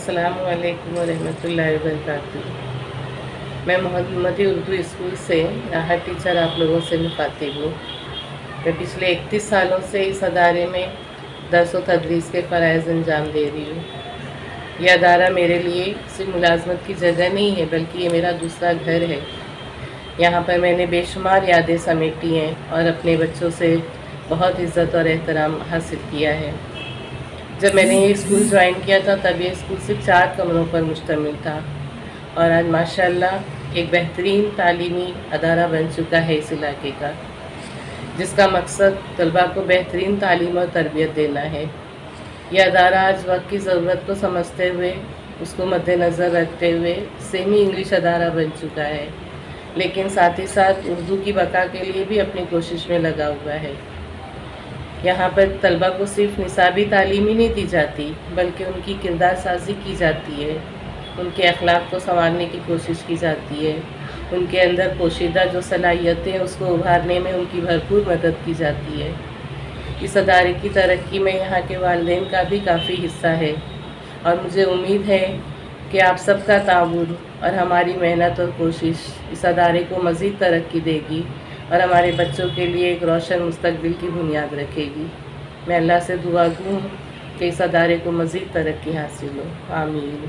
अस्सलामु अलैकुम वरहमतुल्लाहि वबरकातुहू। मैं मोहम्मदी उर्दू स्कूल से राहत टीचर आप लोगों से मुखातिब हूँ। मैं पिछले 31 सालों से इस अदारे में दर्स व तदरीस के फ़राइज़ अंजाम दे रही हूँ। यह अदारा मेरे लिए सिर्फ मुलाजमत की जगह नहीं है, बल्कि ये मेरा दूसरा घर है। यहाँ पर मैंने बेशुमार यादें समेटी हैं और अपने बच्चों से बहुत इज़्ज़त और एहतराम हासिल किया है। जब मैंने ये स्कूल ज्वाइन किया था तब ये स्कूल सिर्फ 4 कमरों पर मुश्तमिल था और आज माशाल्लाह एक बेहतरीन तालीमी अदारा बन चुका है इस इलाके का, जिसका मकसद तलबा को बेहतरीन तालीम और तरबियत देना है। यह अदारा आज वक्त की ज़रूरत को समझते हुए, उसको मद्देनज़र रखते हुए सेमी इंग्लिश अदारा बन चुका है, लेकिन साथ ही साथ उर्दू की बका के लिए भी अपनी कोशिश में लगा हुआ है। यहाँ पर तलबा को सिर्फ निसाबी तालीम ही नहीं दी जाती, बल्कि उनकी किरदार साजी की जाती है, उनके अखलाक को संवारने की कोशिश की जाती है, उनके अंदर पोशीदा जो सलाहियतें हैं उसको उभारने में उनकी भरपूर मदद की जाती है। इस अदारे की तरक्की में यहाँ के वालिदैन का भी काफ़ी हिस्सा है और मुझे उम्मीद है कि आप सबका ताउन और हमारी मेहनत और कोशिश इस अदारे को मज़ीद तरक्की देगी और हमारे बच्चों के लिए एक रोशन मुस्तकबिल की बुनियाद रखेगी। मैं अल्लाह से दुआ गो कि इस अदारे को मज़ीद तरक्की हासिल हो। आमीन।